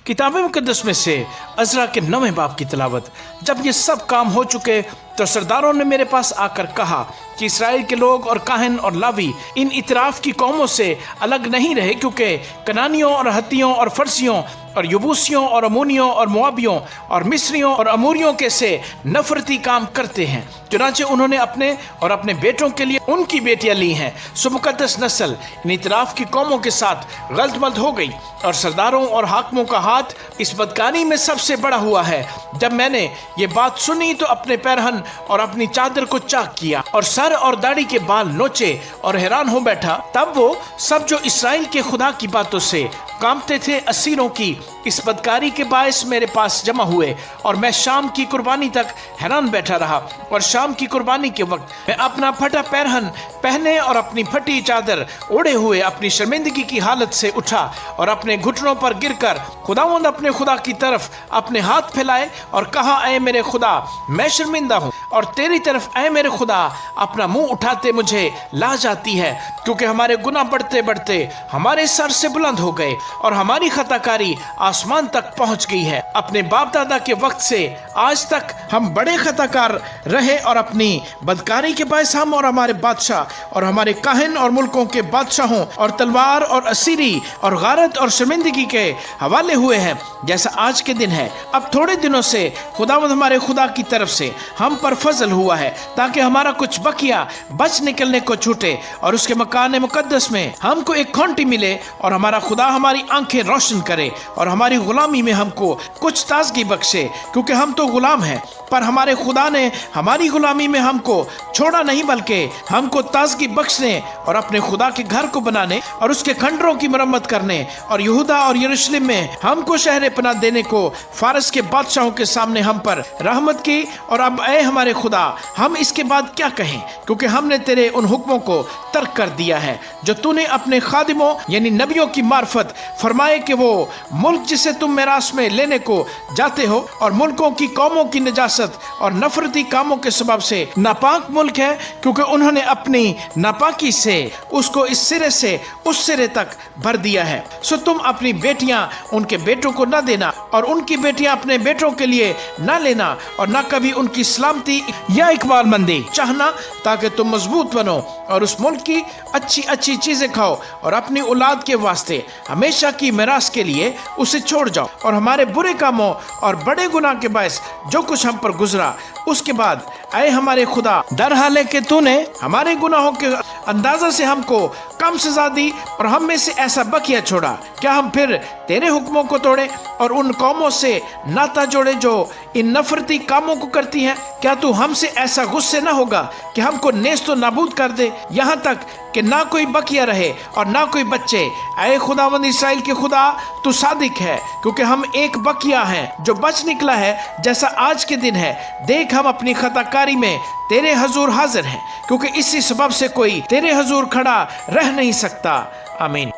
किताब मुकद्दस में से अज़रा के 9वें बाब की तिलावत। जब ये सब काम हो चुके तो सरदारों ने मेरे पास आकर कहा कि इसराइल के लोग और काहन और लावी इन इतराफ की कौमों से अलग नहीं रहे, क्योंकि कनानियों और हत्तियों और फरसियों और यबूसियों और अमोनियों और मोआबियों और मिस्रियों और अमूरियों के से नफरती काम करते हैं। चुनांचे उन्होंने अपने और अपने बेटों के लिए उनकी बेटियां ली हैं। सो मुकद्दस नस्ल इन इतराफ की कौमों के साथ गलतमल्द हो गई और सरदारों और हाकिमों का हाथ इस बदकानी में सबसे बड़ा हुआ है। जब मैंने ये बात सुनी तो अपने पैरहन और अपनी चादर को चाक किया और सर और दाढ़ी के बाल नोचे और हैरान हो बैठा। तब वो सब जो इसराइल के खुदा की बातों से कांपते थे असीरों की इस बदकारी के बायस मेरे पास जमा हुए और मैं शाम की कुर्बानी तक हैरान बैठा रहा। और शाम की कुर्बानी के वक्त मैं अपना फटा पैरहन पहने और अपनी फटी चादर ओढ़े हुए अपनी शर्मिंदगी की हालत से उठा और अपने घुटनों पर गिरकर खुदावंद अपने खुदा की तरफ अपने हाथ फैलाए और कहा, ऐ मेरे खुदा, मैं शर्मिंदा हूँ और तेरी तरफ ऐ मेरे खुदा अपना मुंह उठाते मुझे लाज आती है, क्योंकि हमारे गुनाह बढ़ते बढ़ते हमारे सर से बुलंद हो गए और हमारी खताकारी आसमान तक पहुंच गई है। अपने बाप दादा के वक्त से आज तक हम बड़े खताकार रहे और अपनी बदकारी के बायस हम और हमारे बादशाह और हमारे काहन और मुल्कों के बादशाहों और तलवार और असीरी और गारत और शर्मिंदगी के हवाले हुए हैं, जैसा आज के दिन है। अब थोड़े दिनों से खुदावंद हमारे खुदा की तरफ से हम पर फजल हुआ है, ताकि हमारा कुछ बकिया बच निकलने को छूटे और उसके मकान मुकद्दस में हमको एक खूंटी मिले और हमारा खुदा हमारी आंखें रोशन करे और हमारी गुलामी में हमको कुछ ताजगी बख्शे, क्योंकि हम तो गुलाम हैं। पर हमारे खुदा ने हमारी गुलामी में हमको छोड़ा नहीं, बल्कि हमको ताजगी बख्शने और अपने खुदा के घर को बनाने और उसके खंडरों की मरम्मत करने और यहूदा और यरूशलेम में हमको शहर पनाह देने को फारस के बादशाहों के सामने हम पर रहमत की। और अब ऐ हमारे खुदा, हम इसके बाद क्या कहें, क्योंकि हमने तेरे उन हुक्मों को तर्क कर दिया है जो तूने अपने खादिमों यानी नबियों की मार्फत फरमाए कि वो मुल्क जिसे तुम मिरास में लेने को जाते हो और मुल्कों की कौमों की नजासत और नफरती कामों के सबब से नापाक मुल्क है, क्योंकि उन्होंने अपनी नापाकी से उसको इस सिरे से उस सिरे तक भर दिया है। सो तुम अपनी बेटियां उनके बेटों को न देना और उनकी बेटियां अपने बेटों के लिए न लेना और न कभी उनकी सलामती या इकबालमंदी चाहना, ताकि तुम मजबूत बनो और उस मुल्क की अच्छी अच्छी चीजें खाओ और अपनी औलाद के वास्ते हमेशा की मिरास के लिए उसे छोड़ जाओ। और हमारे बुरे कामों और बड़े गुनाह के बायस जो कुछ हम पर गुजरा, उसके बाद ऐ हमारे खुदा, दर हाले कि तूने हमारे गुनाहों के अंदाजा से हमको कम सजा दी और हम में से ऐसा बकिया छोड़ा, क्या हम फिर तेरे हुक्मों को तोड़े और उन कौमों से नाता जोड़े जो इन नफरती कामों को करती हैं? क्या तू हमसे ऐसा गुस्से न होगा कि हमको नेस्तो नाबूद कर दे, यहाँ तक कि ना कोई बकिया रहे और ना कोई बच्चे? ऐ खुदावंद इसराइल के खुदा, तू सादिक है, क्योंकि हम एक बकिया हैं जो बच निकला है, जैसा आज के दिन है। देख, हम अपनी खताकारी में तेरे हजूर हाजिर हैं, क्योंकि इसी सबब से कोई तेरे हजूर खड़ा रह नहीं सकता। आमीन।